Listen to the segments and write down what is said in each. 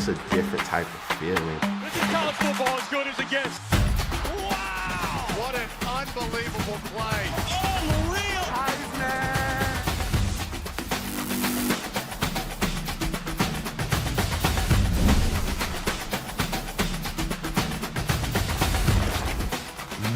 just a different type of feeling. This is college football as good as it gets. Wow! What an unbelievable play. Unreal! Heisman!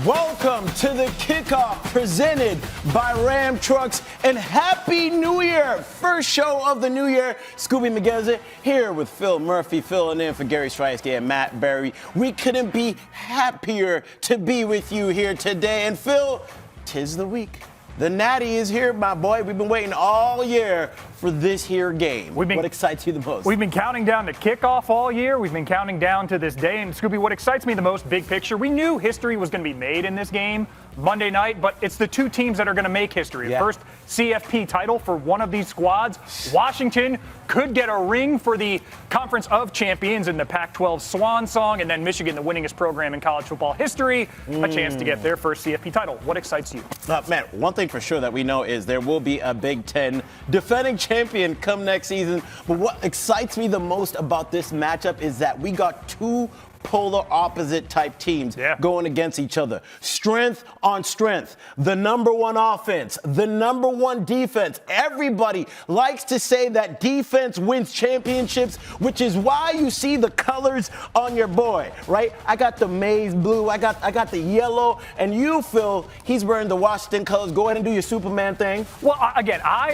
Welcome to the Kickoff presented by Ram Trucks, and Happy New Year! First show of the new year. Skubie Mageza here with Phil Murphy, filling in for Gary Streisky and Matt Berry. We couldn't be happier to be with you here today. And Phil, 'tis the week. The Natty is here, my boy. We've been waiting all year for this here game. What excites you the most? We've been counting down to kickoff all year. We've been counting down to this day. And Skubie, what excites me the most, big picture, we knew history was going to be made in this game Monday night, but it's the two teams that are going to make history. Yeah. First CFP title for one of these squads. Washington could get a ring for the Conference of Champions in the Pac-12 Swan Song, and then Michigan, the winningest program in college football history, a chance to get their first CFP title. What excites you? Man, one thing for sure that we know is there will be a Big Ten defending champion come next season. But what excites me the most about this matchup is that we got two polar opposite type teams going against each other. Strength on strength. The number one offense, the number one defense. Everybody likes to say that defense wins championships, which is why you see the colors on your boy, right? I got the maize blue, I got the yellow, and you, Phil, he's wearing the Washington colors. Go ahead and do your Superman thing. Well, again, I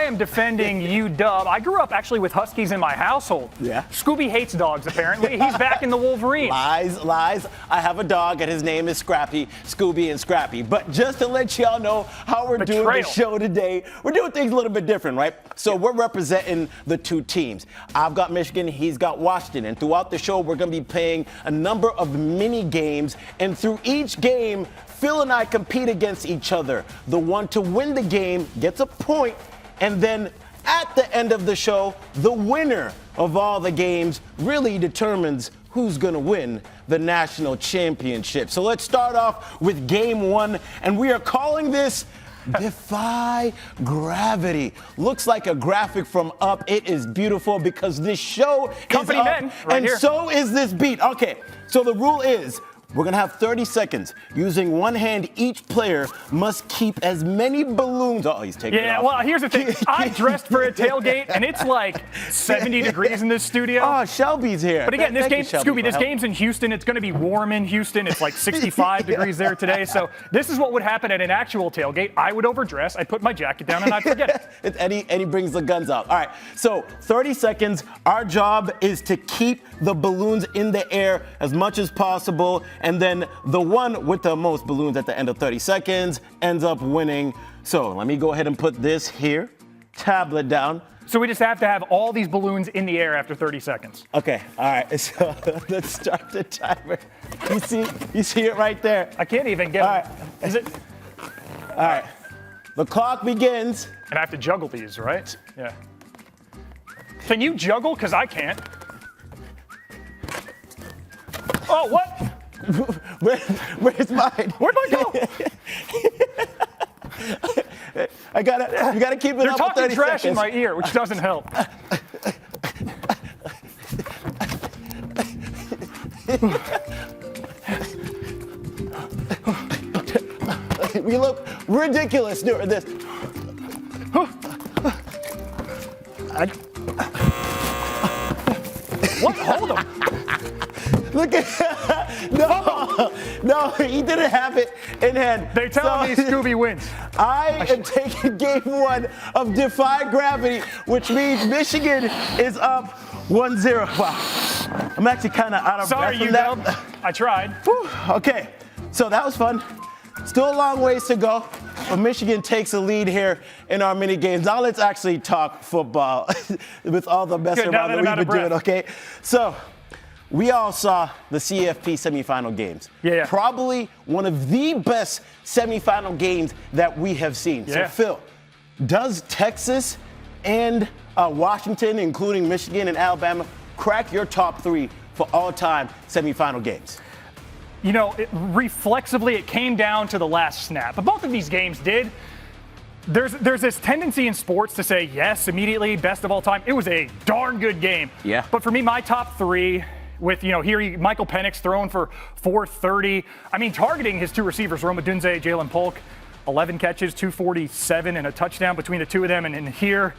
am defending UW. I grew up actually with Huskies in my household. Yeah. Skubie hates dogs, apparently. He's back in the Wolverine. Lies. I have a dog, and his name is Scrappy, Skubie and Scrappy. But just to let y'all know how we're doing the show today, we're doing things a little bit different, right? So we're representing the two teams. I've got Michigan, he's got Washington. And throughout the show, we're going to be playing a number of mini games. And through each game, Phil and I compete against each other. The one to win the game gets a point, and then at the end of the show, the winner of all the games really determines who's going to win the national championship. So let's start off with game one, and we are calling this Defy Gravity. Looks like a graphic from Up. It is beautiful because this show Company is men, up, right and here. So is this beat. Okay, so the rule is we're going to have 30 seconds. Using one hand, each player must keep as many balloons. Oh, he's taking it off. Yeah, well, here's the thing. I dressed for a tailgate, and it's like 70 degrees in this studio. Oh, Shelby's here. But again, this game, Shelby, Skubie, this game's in Houston. It's going to be warm in Houston. It's like 65 degrees there today. So this is what would happen at an actual tailgate. I would overdress. I'd put my jacket down, and I'd forget it. And he brings the guns out. All right, so 30 seconds. Our job is to keep the balloons in the air as much as possible, and then the one with the most balloons at the end of 30 seconds ends up winning. So let me go ahead and put this here, tablet down. So we just have to have all these balloons in the air after 30 seconds. Okay, all right, so let's start the timer. You see it right there. I can't even get All it. right. Is it? All right, the clock begins. And I have to juggle these, right? Yeah. Can you juggle? Because I can't. Oh, what? Where's mine? Where'd mine go? You gotta keep it They're up for talking 30 trash seconds. in my ear, which doesn't help. We look ridiculous doing this. What? Hold them. Look at no, he didn't have it in hand. They're telling me Skubie wins. I am taking game one of Defy Gravity, which means Michigan is up 1-0. Wow, I'm actually kind of out of Sorry, breath you from that. dumb. I tried. Whew. Okay, so that was fun. Still a long ways to go, but Michigan takes a lead here in our mini games. Now let's actually talk football with all the mess around that we've been doing, okay? So we all saw the CFP semifinal games. Yeah. Probably one of the best semifinal games that we have seen. Yeah. So Phil, does Texas and Washington, including Michigan and Alabama, crack your top three for all-time semifinal games? You know, reflexively, it came down to the last snap. But both of these games did. There's this tendency in sports to say, yes, immediately, best of all time. It was a darn good game. Yeah. But for me, my top three with, Michael Penix throwing for 430. I mean, targeting his two receivers, Rome Odunze, Jalen Polk, 11 catches, 247, and a touchdown between the two of them. And in here,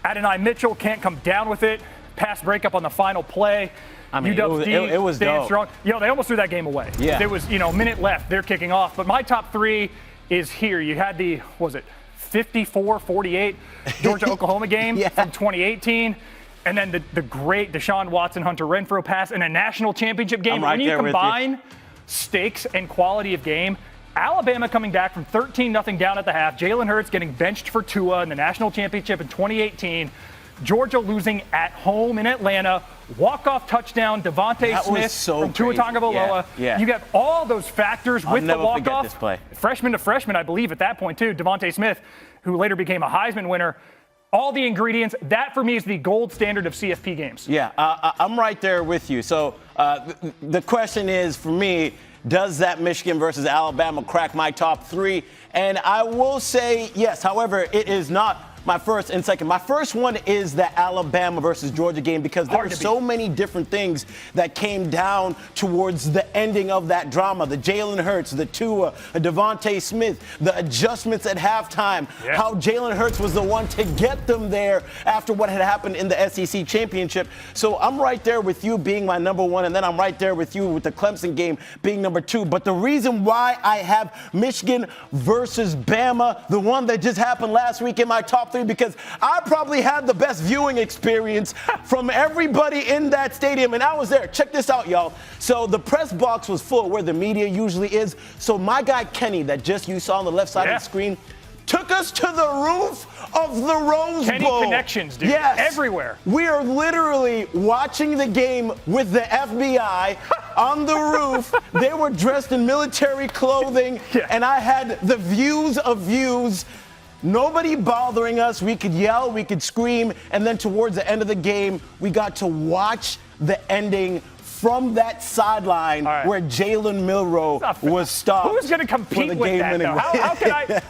Adonai Mitchell can't come down with it. Pass breakup on the final play. I mean, it was dope. Strong. They almost threw that game away. Yeah. There was, a minute left. They're kicking off. But my top three is here. You had the, 54-48 Georgia-Oklahoma game from 2018. And then the great Deshaun Watson, Hunter Renfrow pass in a national championship game. Right, when you combine stakes and quality of game, Alabama coming back from 13-0 down at the half, Jalen Hurts getting benched for Tua in the national championship in 2018, Georgia losing at home in Atlanta, walk-off touchdown, Devontae Smith from Tua Tagovailoa. Yeah. You got all those factors with the walk-off. Forget this play. Freshman to freshman, I believe, at that point, too. Devontae Smith, who later became a Heisman winner. All the ingredients. That, for me, is the gold standard of CFP games. Yeah, I'm right there with you. So the question is, for me, does that Michigan versus Alabama crack my top three? And I will say yes. However, it is not my first and second. My first one is the Alabama versus Georgia game because there were so many different things that came down towards the ending of that drama. The Jalen Hurts, the Tua, Devontae Smith, the adjustments at halftime, how Jalen Hurts was the one to get them there after what had happened in the SEC championship. So I'm right there with you being my number one, and then I'm right there with you with the Clemson game being number two. But the reason why I have Michigan versus Bama, the one that just happened last week in my top three, because I probably had the best viewing experience from everybody in that stadium, and I was there. Check this out, y'all. So the press box was full where the media usually is. So my guy Kenny, that just you saw on the left side of the screen, took us to the roof of the Rose Kenny Bowl. connections, dude. Yes. Everywhere. We are literally watching the game with the FBI on the roof. They were dressed in military clothing, and I had the views of views. Nobody bothering us. We could yell, we could scream, and then towards the end of the game, we got to watch the ending from that sideline where Jalen Milroe was stopped. Who's going to compete with that, though?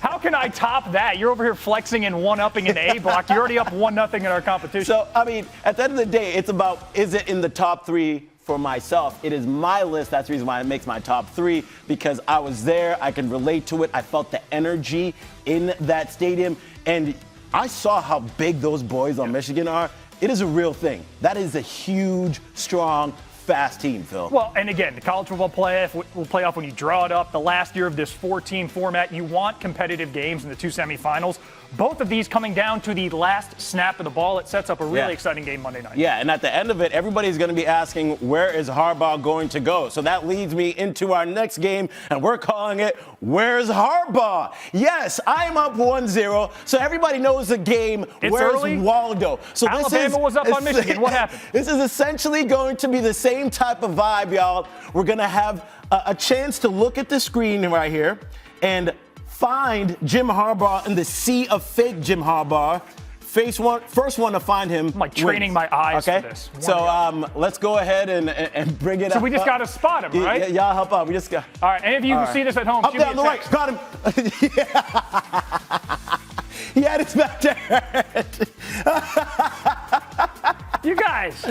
How can I top that? You're over here flexing and one-upping in the A block. You're already up 1-0 in our competition. So, I mean, at the end of the day, it's about, is it in the top three for myself? It is my list. That's the reason why it makes my top three, because I was there. I can relate to it. I felt the energy in that stadium, and I saw how big those boys on Michigan are. It is a real thing. That is a huge, strong, fast team, Phil. Well, and again, the college football playoff, when you draw it up, the last year of this 4-team format, you want competitive games in the two semifinals. Both of these coming down to the last snap of the ball. It sets up a really exciting game Monday night. Yeah, and at the end of it, everybody's going to be asking, where is Harbaugh going to go? So that leads me into our next game, and we're calling it, Where's Harbaugh? Yes, I'm up 1-0, so everybody knows the game. Where's Waldo? So Alabama was up on Michigan. What happened? This is essentially going to be the same type of vibe, y'all. We're going to have a chance to look at the screen right here and find Jim Harbaugh in the sea of fake Jim Harbaugh. First one to find him. I'm like training my eyes for this. So let's go ahead and bring it up. So we just got to spot him, right? Y'all help out. We just got. All right, any of you who see this at home, up there on the right. Got him. He had his back there. You guys.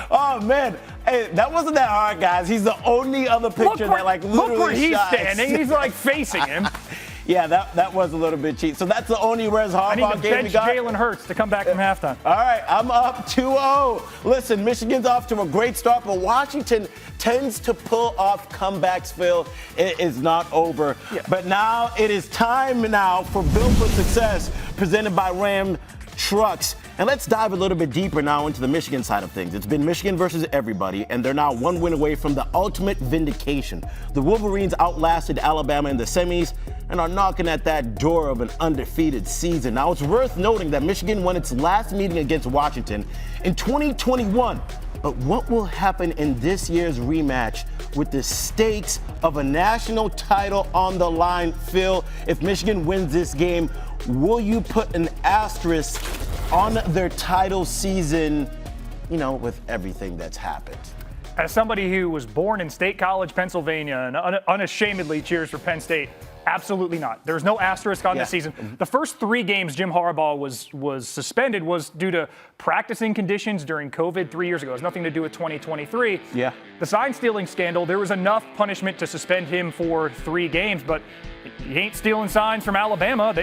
Oh, man. Hey, that wasn't that hard, guys. He's the only other picture that, like, literally look where he's shines. standing. He's, like, facing him. Yeah, that was a little bit cheap. So that's the only Where's Harbaugh game we got. I need to bench Jalen Hurts to come back from halftime. All right, I'm up 2-0. Listen, Michigan's off to a great start, but Washington tends to pull off comebacks, Phil. It is not over. Yeah. But now it is time now for Built for Success, presented by Ram Trucks. And let's dive a little bit deeper now into the Michigan side of things. It's been Michigan versus everybody, and they're now one win away from the ultimate vindication. The Wolverines outlasted Alabama in the semis and are knocking at that door of an undefeated season. Now, it's worth noting that Michigan won its last meeting against Washington in 2021. But what will happen in this year's rematch with the stakes of a national title on the line? Phil, if Michigan wins this game, will you put an asterisk on their title season, with everything that's happened? As somebody who was born in State College, Pennsylvania, and unashamedly cheers for Penn State, Absolutely not. There's no asterisk on this season. The first 3 games Jim Harbaugh was suspended was due to practicing conditions during COVID 3 years ago. It has nothing to do with 2023. Yeah. The sign stealing scandal, there was enough punishment to suspend him for 3 games, but he ain't stealing signs from Alabama.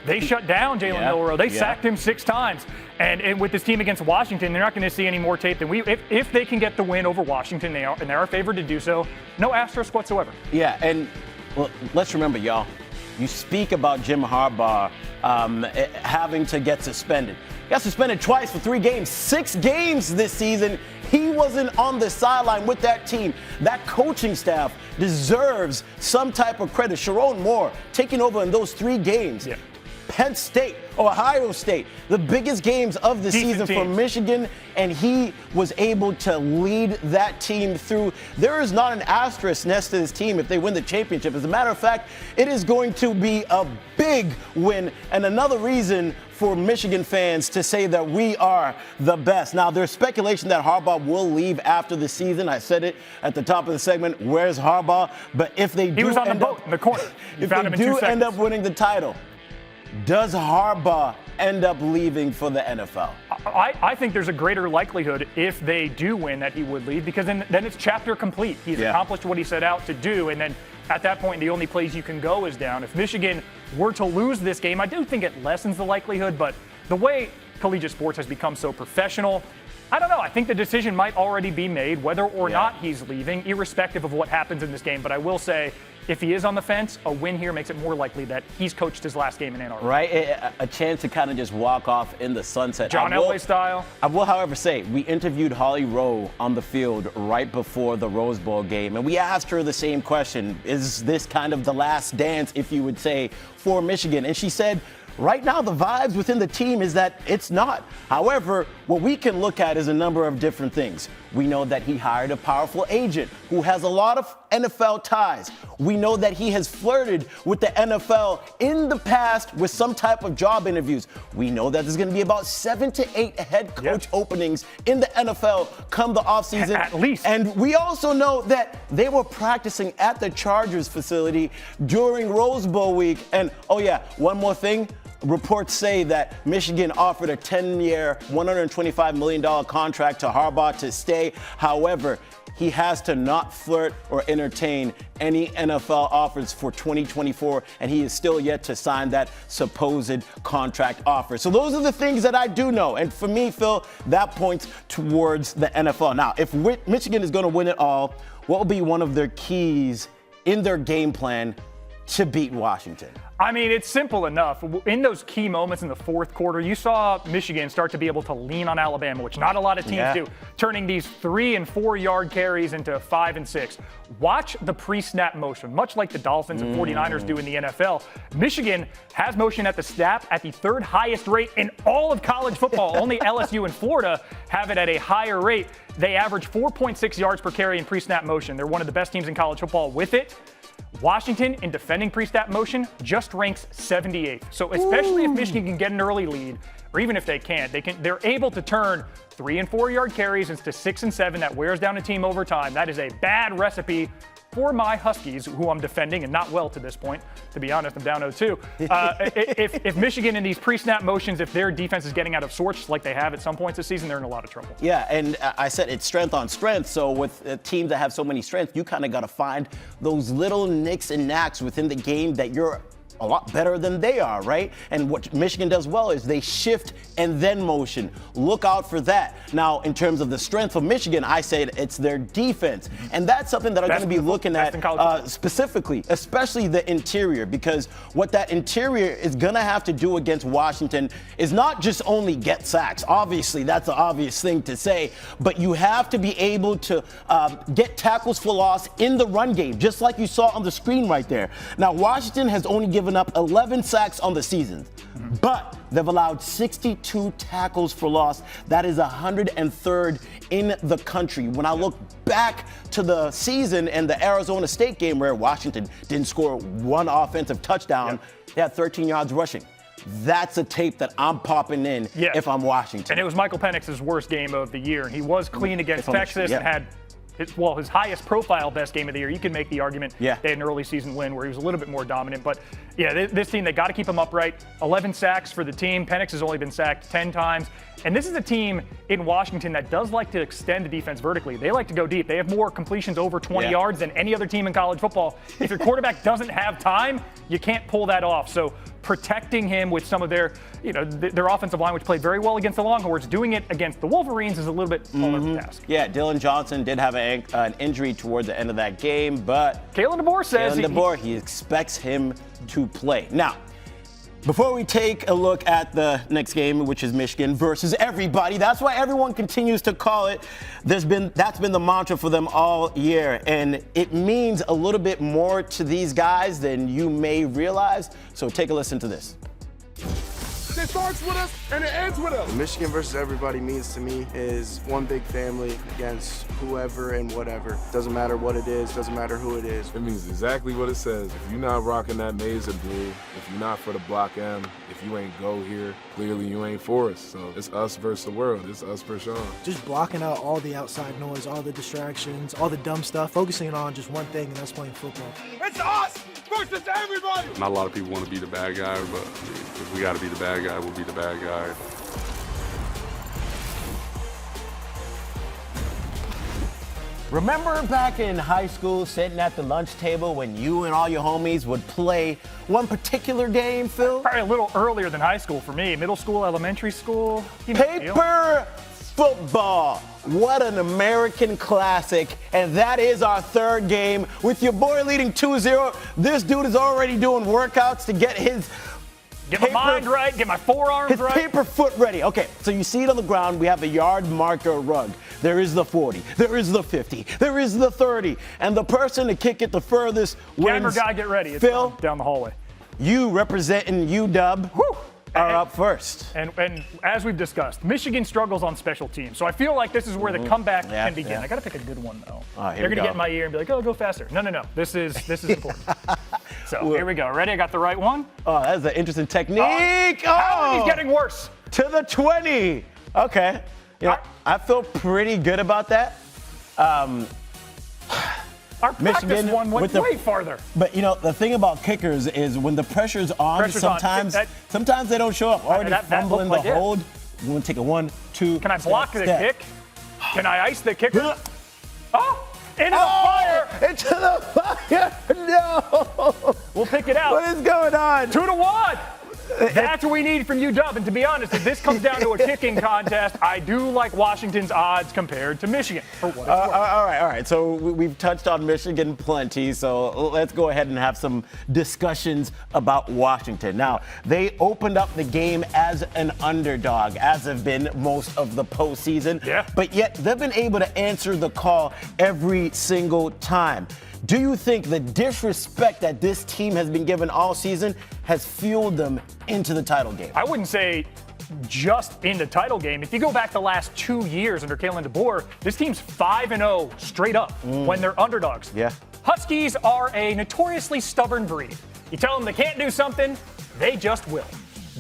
They shut down Jalen Milroe. They sacked him 6 times. And with this team against Washington, they're not going to see any more tape than we. If they can get the win over Washington, they are favored to do so. No asterisk whatsoever. Yeah, and well, let's remember, y'all, you speak about Jim Harbaugh having to get suspended. He got suspended twice for 3 games, 6 games this season. He wasn't on the sideline with that team. That coaching staff deserves some type of credit. Sharon Moore taking over in those 3 games. Yeah. Penn State, Ohio State, the biggest games of the season for Michigan, and he was able to lead that team through. There is not an asterisk next to this team if they win the championship. As a matter of fact, it is going to be a big win and another reason for Michigan fans to say that we are the best. Now, there's speculation that Harbaugh will leave after the season. I said it at the top of the segment. Where's Harbaugh? But if they do, he was on the boat in the corner. If they do end up winning the title, does Harbaugh end up leaving for the NFL? I think there's a greater likelihood if they do win that he would leave, because then it's chapter complete. He's accomplished what he set out to do, and then at that point, the only place you can go is down. If Michigan were to lose this game, I do think it lessens the likelihood, but the way collegiate sports has become so professional, I don't know. I think the decision might already be made whether or not he's leaving, irrespective of what happens in this game. But I will say, if he is on the fence, a win here makes it more likely that he's coached his last game in Ann Arbor. Right, a chance to kind of just walk off in the sunset. John Elway style. I will, however, say, we interviewed Holly Rowe on the field right before the Rose Bowl game, and we asked her the same question. Is this kind of the last dance, if you would say, for Michigan? And she said, right now, the vibes within the team is that it's not. However, what we can look at is a number of different things. We know that he hired a powerful agent who has a lot of NFL ties. We know that he has flirted with the NFL in the past with some type of job interviews. We know that there's going to be about 7 to 8 head coach openings in the NFL come the offseason. At least. And we also know that they were practicing at the Chargers facility during Rose Bowl week. And, oh yeah, one more thing. Reports say that Michigan offered a 10-year, $125 million contract to Harbaugh to stay. However, he has to not flirt or entertain any NFL offers for 2024, and he is still yet to sign that supposed contract offer. So those are the things that I do know. And for me, Phil, that points towards the NFL. Now, if Michigan is going to win it all, what will be one of their keys in their game plan to beat Washington? I mean, it's simple enough. In those key moments in the fourth quarter, you saw Michigan start to be able to lean on Alabama, which not a lot of teams do, turning these 3- and 4-yard carries into 5 and 6. Watch the pre-snap motion, much like the Dolphins and 49ers do in the NFL. Michigan has motion at the snap at the 3rd highest rate in all of college football. Only LSU and Florida have it at a higher rate. They average 4.6 yards per carry in pre-snap motion. They're one of the best teams in college football with it. Washington, in defending pre-snap motion, just ranks 78th. So especially if Michigan can get an early lead, or even if they can't, they're able to turn 3- and 4-yard carries into 6 and 7. That wears down a team over time. That is a bad recipe for my Huskies, who I'm defending, and not well to this point. To be honest, I'm down 0-2. If Michigan in these pre-snap motions, if their defense is getting out of sorts like they have at some points this season, they're in a lot of trouble. Yeah, and I said it's strength on strength. So with teams that have so many strengths, you kind of got to find those little nicks and knacks within the game that you're a lot better than they are, right? And what Michigan does well is they shift and then motion. Look out for that. Now, in terms of the strength of Michigan, I say it's their defense. And that's something that I'm going to be looking at specifically, especially the interior, because what that interior is going to have to do against Washington is not just only get sacks. Obviously, that's an obvious thing to say, but you have to be able to get tackles for loss in the run game, just like you saw on the screen right there. Now, Washington has only given up 11 sacks on the season, but they've allowed 62 tackles for loss. That is 103rd in the country. When I look back to the season and the Arizona State game where Washington didn't score one offensive touchdown, they had 13 yards rushing. That's a tape that I'm popping in if I'm Washington. And it was Michael Penix's worst game of the year. He was clean against Texas and had his highest profile best game of the year. You can make the argument Yeah. they had an early season win where he was a little bit more dominant. But yeah, this team, they got to keep him upright. 11 sacks for the team. Penix has only been sacked 10 times. And this is a team in Washington that does like to extend the defense vertically. They like to go deep. They have more completions over 20 yards than any other team in college football. If your quarterback doesn't have time, you can't pull that off. So protecting him with some of their, their offensive line, which played very well against the Longhorns, doing it against the Wolverines is a little bit taller of a task. Yeah, Dylan Johnson did have an injury towards the end of that game, but Kalen DeBoer says he expects him to play. Now, before we take a look at the next game, which is Michigan versus everybody, that's why everyone continues to call it. That's been the mantra for them all year, and it means a little bit more to these guys than you may realize. So take a listen to this. It starts with us and it ends with us. Michigan versus everybody means to me is one big family against whoever and whatever. Doesn't matter what it is, doesn't matter who it is. It means exactly what it says. If you're not rocking that Mageza blue, if you're not for the Block M, if you ain't go here, clearly you ain't for us. So it's us versus the world. It's us for Sean. Just blocking out all the outside noise, all the distractions, all the dumb stuff, focusing on just one thing, and that's playing football. It's us versus everybody. Not a lot of people want to be the bad guy, but if we got to be the bad guy, we'll be the bad guy. Remember back in high school sitting at the lunch table when you and all your homies would play one particular game, Phil? probably a little earlier than high school for me. Middle school, elementary school. You know the deal. Paper football. What an American classic. And that is our third game. With your boy leading 2-0, this dude is already doing workouts to get his Get my mind right, get my forearms right. paper foot ready. Okay, so you see it on the ground. We have a yard marker rug. There is the 40. There is the 50. There is the 30. And the person to kick it the furthest wins. Camera guy, get ready. It's Phil, down the hallway. you representing UW are up first. And as we've discussed, Michigan struggles on special teams. So I feel like this is where the comeback can begin. I got to pick a good one, though. They're going to get in my ear and be like, oh, go faster. No. This is important. So here we go. Ready? I got the right one. Oh, that's an interesting technique. He's getting worse. To the 20. Okay. I feel pretty good about that. Our practice one went way farther. But the thing about kickers is when the pressure's on, sometimes they don't show up. Already fumbling the hold. You want to take a 1, 2. Can I block the kick? Can I ice the kicker? Oh! Into the fire! Into the fire! No! We'll pick it out. What is going on? 2-1. That's what we need from UW. And to be honest, if this comes down to a kicking contest, I do like Washington's odds compared to Michigan. For what it's worth. All right. So we've touched on Michigan plenty. So let's go ahead and have some discussions about Washington. Now, they opened up the game as an underdog, as have been most of the postseason. Yeah. But yet they've been able to answer the call every single time. Do you think the disrespect that this team has been given all season has fueled them into the title game? I wouldn't say just in the title game. If you go back the last 2 years under Kalen DeBoer, this team's 5-0 straight up when they're underdogs. Yeah. Huskies are a notoriously stubborn breed. You tell them they can't do something, they just will.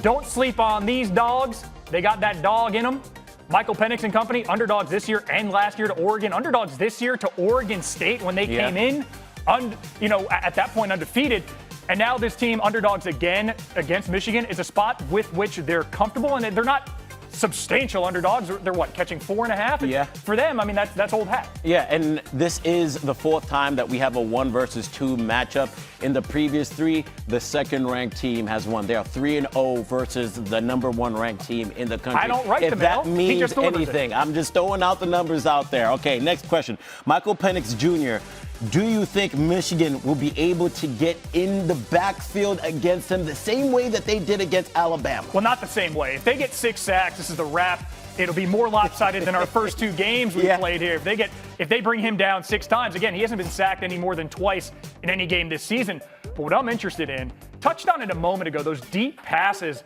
Don't sleep on these dogs. They got that dog in them. Michael Penix and company, underdogs this year and last year to Oregon, underdogs this year to Oregon State when they came in, at that point undefeated. And now this team, underdogs again against Michigan, is a spot with which they're comfortable, and they're not substantial underdogs. They're catching 4.5? Yeah. For them, I mean, that's old hat. Yeah, and this is the fourth time that we have a 1 versus 2 matchup. In the previous 3, the second-ranked team has won. They are 3-0 versus the number 1 ranked team in the country. I don't write if them that out. means anything, I'm just throwing out the numbers out there. Okay, next question. Michael Penix Jr., do you think Michigan will be able to get in the backfield against them the same way that they did against Alabama? Well, not the same way. If they get 6 sacks, this is the wrap. It'll be more lopsided than our first 2 games we played here. If they bring him down 6 times, again, he hasn't been sacked any more than twice in any game this season. But what I'm interested in touched on it a moment ago, those deep passes.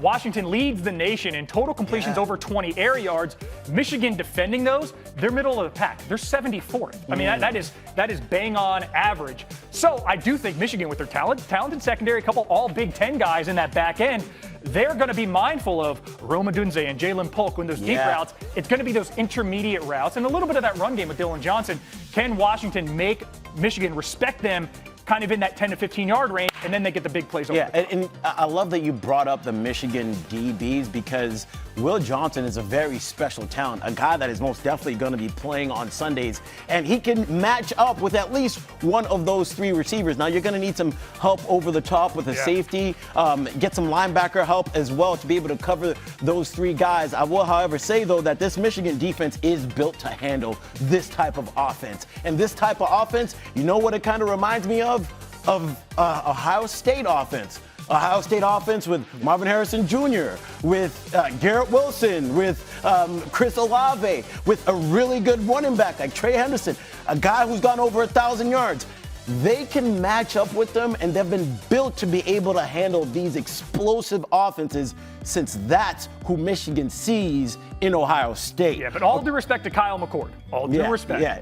Washington leads the nation in total completions over 20 air yards. Michigan defending those, they're middle of the pack. They're 74th. I mean, that is bang on average. So I do think Michigan, with their talented secondary, a couple all Big Ten guys in that back end, they're going to be mindful of Rome Odunze and Jalen Polk when those deep routes. It's going to be those intermediate routes and a little bit of that run game with Dylan Johnson. Can Washington make Michigan respect them kind of in that 10 to 15-yard range, and then they get the big plays over? Yeah, and I love that you brought up the Michigan DBs because Will Johnson is a very special talent, a guy that is most definitely going to be playing on Sundays, and he can match up with at least one of those three receivers. Now, you're going to need some help over the top with a safety, get some linebacker help as well to be able to cover those three guys. I will, however, say, though, that this Michigan defense is built to handle this type of offense. And this type of offense, you know what it kind of reminds me of? Ohio State offense. Ohio State offense with Marvin Harrison Jr., with Garrett Wilson, with Chris Olave, with a really good running back like Trey Henderson, a guy who's gone over 1,000 yards. They can match up with them, and they've been built to be able to handle these explosive offenses since that's who Michigan sees in Ohio State. Yeah, but all due respect to Kyle McCord. All due respect. Yeah.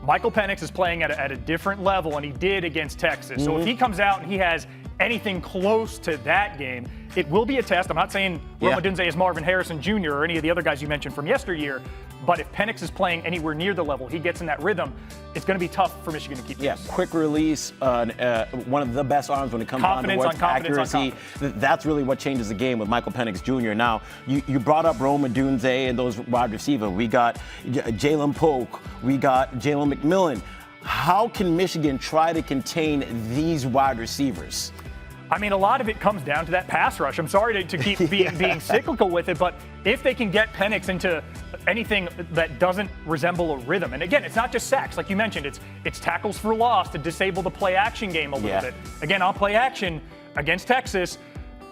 Michael Penix is playing at a different level, and he did against Texas. So if he comes out and he has anything close to that game, it will be a test. I'm not saying Rome Odunze is Marvin Harrison Jr. or any of the other guys you mentioned from yesteryear, but if Penix is playing anywhere near the level he gets in that rhythm, it's going to be tough for Michigan to keep pace. Quick release, one of the best arms when it comes down to work accuracy. That's really what changes the game with Michael Penix Jr. Now, you brought up Rome Odunze and those wide receivers. We got Jalen Polk. We got Jalen McMillan. How can Michigan try to contain these wide receivers? I mean, a lot of it comes down to that pass rush. I'm sorry to keep being cyclical with it, but if they can get Penix into anything that doesn't resemble a rhythm, and again, it's not just sacks, like you mentioned, it's tackles for loss to disable the play action game a little bit. Again, on play action against Texas,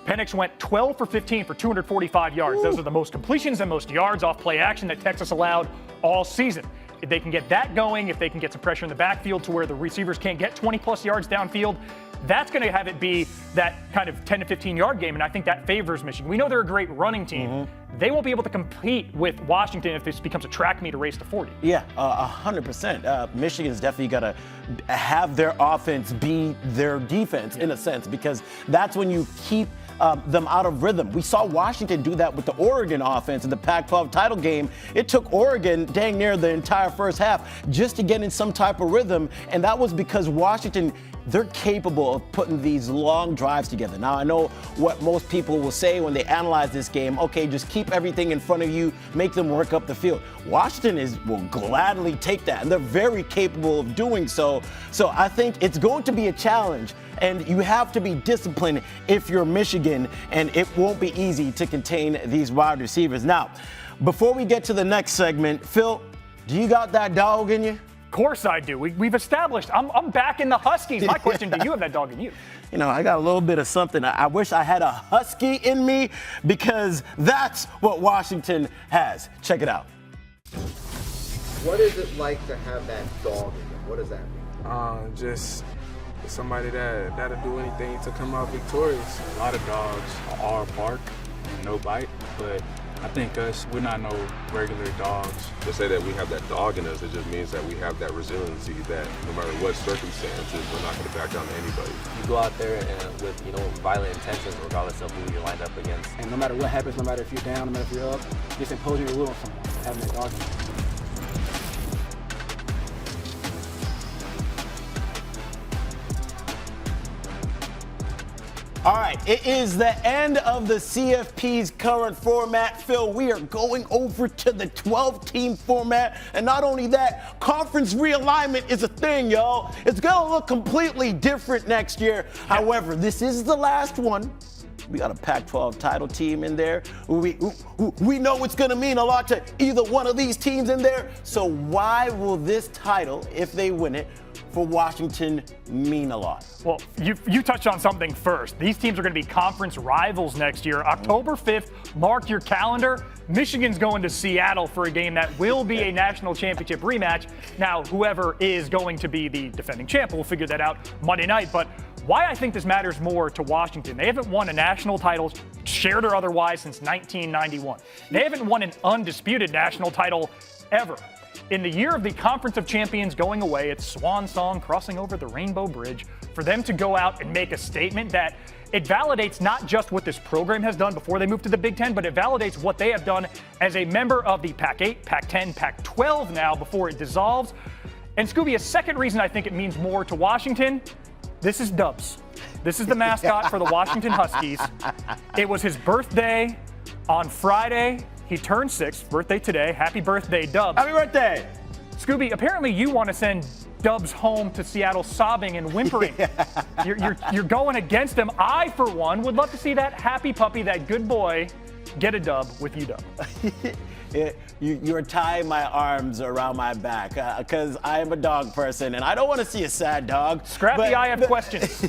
Penix went 12 for 15 for 245 yards. Those are the most completions and most yards off play action that Texas allowed all season. If they can get that going, if they can get some pressure in the backfield to where the receivers can't get 20-plus yards downfield, that's going to have it be that kind of 10 to 15-yard game, and I think that favors Michigan. We know they're a great running team. They won't be able to compete with Washington if this becomes a track meet, a race to 40. Yeah, 100%. Michigan's definitely got to have their offense be their defense in a sense, because that's when you keep them out of rhythm. We saw Washington do that with the Oregon offense in the Pac-12 title game. It took Oregon dang near the entire first half just to get in some type of rhythm, and that was because Washington, they're capable of putting these long drives together. Now, I know what most people will say when they analyze this game, okay, just keep everything in front of you, make them work up the field. Washington will gladly take that, and they're very capable of doing so. So I think it's going to be a challenge, and you have to be disciplined if you're Michigan, and it won't be easy to contain these wide receivers. Now, before we get to the next segment, Phil, do you got that dog in you? Of course I do. We've established I'm back in the Huskies. My question, do you have that dog in you? You know, I got a little bit of something. I wish I had a Husky in me, because that's what Washington has. Check it out. What is it like to have that dog in you? What does that mean? Just somebody that'll do anything to come out victorious. A lot of dogs are bark and no bite, but I think we're not no regular dogs. To say that we have that dog in us, it just means that we have that resiliency that no matter what circumstances, we're not going to back down to anybody. You go out there and with, violent intentions regardless of who you're lined up against. And no matter what happens, no matter if you're down, no matter if you're up, just imposing your will on someone, having that dog in you. All right, it is the end of the CFP's current format. Phil, we are going over to the 12-team format. And not only that, conference realignment is a thing, y'all. It's going to look completely different next year. However, this is the last one. We got a Pac-12 title team in there. We know it's going to mean a lot to either one of these teams in there. So why will this title, if they win it, for Washington mean a lot? Well, you touched on something first. These teams are going to be conference rivals next year. October 5th, mark your calendar. Michigan's going to Seattle for a game that will be a national championship rematch. Now, whoever is going to be the defending champ will figure that out Monday night. But why I think this matters more to Washington. They haven't won a national title, shared or otherwise, since 1991. They haven't won an undisputed national title ever. In the year of the Conference of Champions going away, it's swan song crossing over the Rainbow Bridge, for them to go out and make a statement that it validates not just what this program has done before they moved to the Big Ten, but it validates what they have done as a member of the Pac-8, Pac-10, Pac-12 now before it dissolves. And Skubie, a second reason I think it means more to Washington, this is Dubs. This is the mascot for the Washington Huskies. It was his birthday on Friday. He turned 6, birthday today. Happy birthday, Dubs. Happy birthday. Skubie, apparently you want to send Dubs home to Seattle sobbing and whimpering. You're going against him. I, for one, would love to see that happy puppy, that good boy, get a dub with you, Dub. You're tying my arms around my back because I am a dog person and I don't want to see a sad dog. Scrappy, I have questions.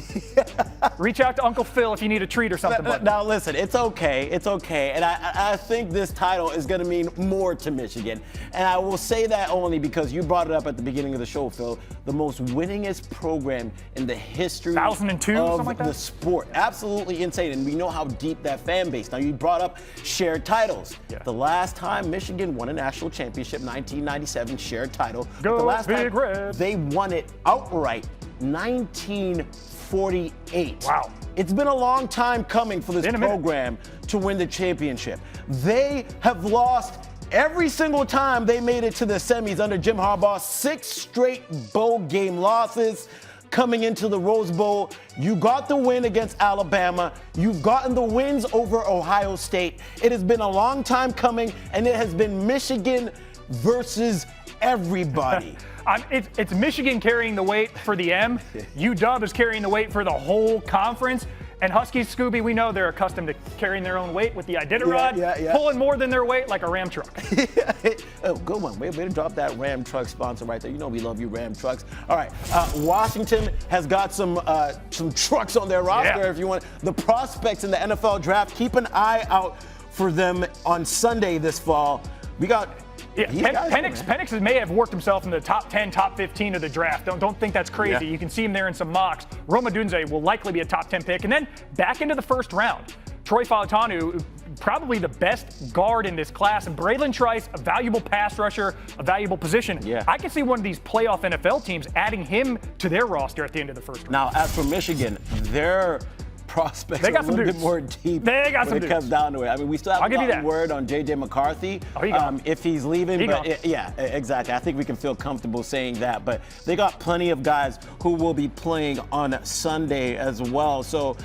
Reach out to Uncle Phil if you need a treat or something. Now listen, it's okay. It's okay. And I think this title is going to mean more to Michigan. And I will say that only because you brought it up at the beginning of the show, Phil. The most winningest program in the history 2002, of something like that? the sport. Absolutely insane. And we know how deep that fan base. Now you brought up shared titles. Yeah. The last time Michigan won a national championship, 1997 shared title. Go the last Big time Red. they won it outright, 1948. Wow. It's been a long time coming for this program to win the championship. They have lost every single time they made it to the semis under Jim Harbaugh. 6 straight bowl game losses. Coming into the Rose Bowl, you got the win against Alabama. You've gotten the wins over Ohio State. It has been a long time coming, and it has been Michigan versus everybody. It's Michigan carrying the weight for the M. UW is carrying the weight for the whole conference. And Huskies, Skubie, we know they're accustomed to carrying their own weight with the Iditarod, pulling more than their weight like a Ram truck. Oh, good one. Way to drop that Ram truck sponsor right there. You know we love you, Ram trucks. All right, Washington has got some trucks on their roster if you want. The prospects in the NFL draft, keep an eye out for them on Sunday this fall. We got... Penix may have worked himself in the top 10, top 15 of the draft. Don't think that's crazy. You can see him there in some mocks. Roma Dunze will likely be a top 10 pick. And then back into the first round, Troy Fautanu, probably the best guard in this class. And Braylon Trice, a valuable pass rusher, a valuable position. I can see one of these playoff NFL teams adding him to their roster at the end of the first round. Now, as for Michigan, their prospects are a little bit more deep when it comes down to it. I mean, we still haven't gotten word on J.J. McCarthy if he's leaving. Yeah, exactly. I think we can feel comfortable saying that. But they got plenty of guys who will be playing on Sunday as well. So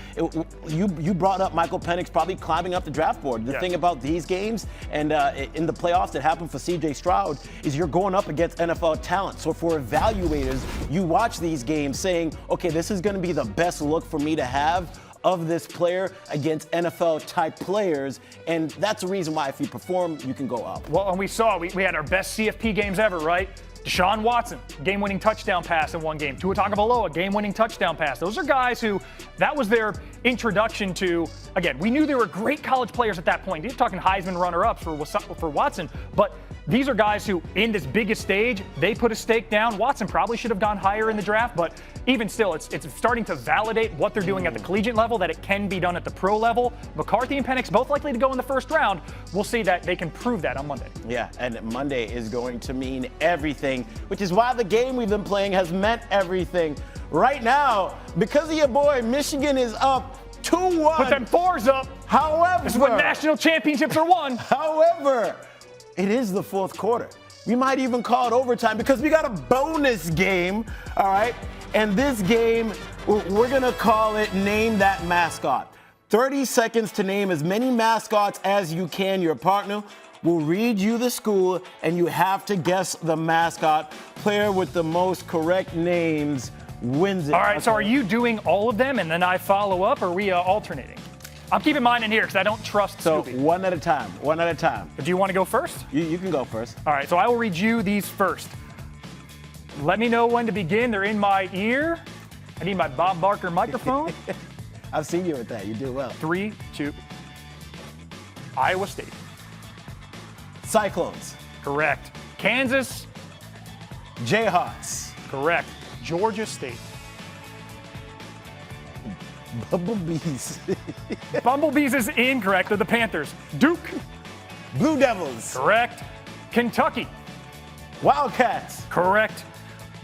you brought up Michael Penix probably climbing up the draft board. The thing about these games and in the playoffs that happened for C.J. Stroud is you're going up against NFL talent. So for evaluators, you watch these games saying, okay, this is going to be the best look for me to have of this player against NFL-type players, and that's the reason why if you perform, you can go up. Well, and we saw, we had our best CFP games ever, right? Deshaun Watson, game-winning touchdown pass in one game. Tua Tagovailoa, game-winning touchdown pass. Those are guys who, that was their introduction to, again, we knew they were great college players at that point. You're talking Heisman runner-ups for Watson, but these are guys who, in this biggest stage, they put a stake down. Watson probably should have gone higher in the draft, but even still, it's starting to validate what they're doing at the collegiate level, that it can be done at the pro level. McCarthy and Penix both likely to go in the first round. We'll see that they can prove that on Monday. Yeah, and Monday is going to mean everything, which is why the game we've been playing has meant everything. Right now, because of your boy, Michigan is up 2-1. Put them 4s up. However, this is when national championships are won. However, it is the fourth quarter. We might even call it overtime because we got a bonus game, all right? And this game, we're going to call it Name That Mascot. 30 seconds to name as many mascots as you can. Your partner will read you the school, and you have to guess the mascot. Player with the most correct names wins it. All right, so are you doing all of them, and then I follow up, or are we alternating? I'm keeping mine in here because I don't trust Skubie. So one at a time. Do you want to go first? You can go first. All right, so I will read you these first. Let me know when to begin. They're in my ear. I need my Bob Barker microphone. I've seen you with that. You do well. 3, 2. Iowa State. Cyclones. Correct. Kansas. Jayhawks. Correct. Georgia State. Bumblebees. Bumblebees is incorrect. They're the Panthers. Duke. Blue Devils. Correct. Kentucky. Wildcats. Correct.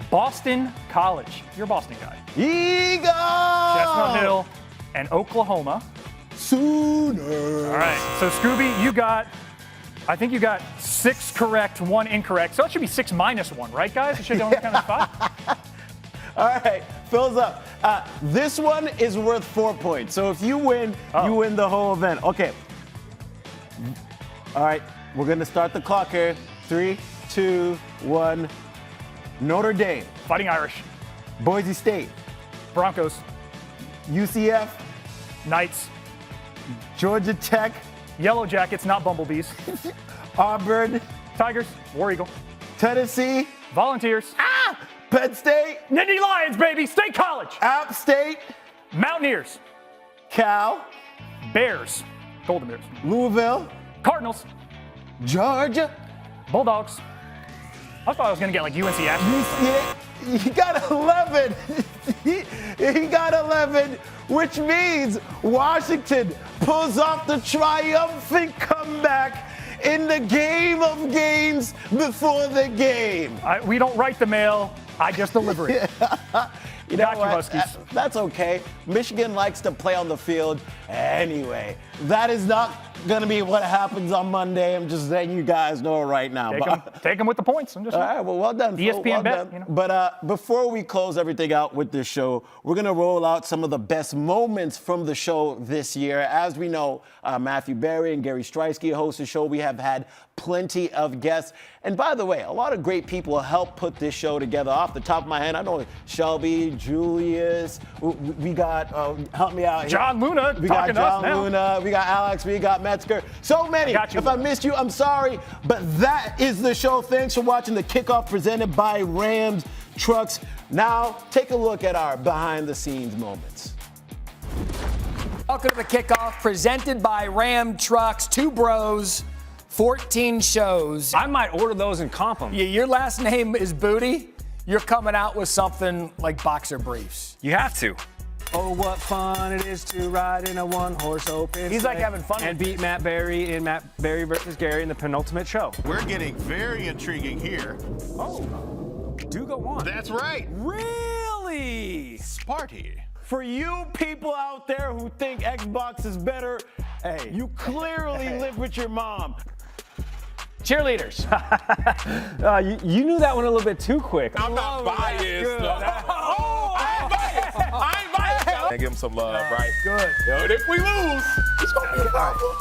Boston College. You're a Boston guy. Eagles. Chestnut Hill and Oklahoma. Sooner. All right. So Skubie, I think you got 6 correct, 1 incorrect. So it should be 6 minus 1, right, guys? It should only count as 5. All right, fills up. This one is worth 4 points. So if you win, you win the whole event. Okay. All right, we're gonna start the clock here. 3, 2, 1. Notre Dame. Fighting Irish. Boise State. Broncos. UCF. Knights. Georgia Tech. Yellow Jackets, not Bumblebees. Auburn. Tigers. War Eagle. Tennessee. Volunteers. Penn State. Nittany Lions, baby. State College. App State. Mountaineers. Cal. Bears. Golden Bears. Louisville. Cardinals. Georgia. Bulldogs. I thought I was going to get like UNC Ashland. He got 11. He got 11, which means Washington pulls off the triumphant comeback in the game of games before the game. We don't write the mail. I just deliver it. You know Got you, what? Huskies. That's okay. Michigan likes to play on the field anyway. That is not going to be what happens on Monday. I'm just letting you guys know right now. Take them with the points. I'm just all right, well done. ESPN well bet. done. You know. But before we close everything out with this show, we're going to roll out some of the best moments from the show this year. As we know, Matthew Berry and Gary Streisky host the show. We have had plenty of guests. And by the way, a lot of great people helped put this show together. Off the top of my head, I know Shelby, Julius, we got, help me out here. John Luna, we got talking to us John now. Luna, we got Alex, we got Metzger. So many. If I missed you, I'm sorry. But that is the show. Thanks for watching the Kickoff presented by Rams Trucks. Now, take a look at our behind-the-scenes moments. Welcome to the Kickoff presented by Ram Trucks. 2 bros, 14 shows. I might order those and comp them. Yeah, your last name is Booty. You're coming out with something like boxer briefs. You have to. Oh, what fun it is to ride in a one-horse open He's like sleigh having fun and beat Matt Berry in Matt Berry versus Gary in the penultimate show. We're getting very intriguing here. Oh, do go on. That's right. Really? Sparty. For you people out there who think Xbox is better, hey, you clearly live with your mom. Cheerleaders. You knew that one a little bit too quick. I'm not biased. I'm biased. I'm biased. I give him some love, right? Good. Yo, and if we lose, it's going to be a problem.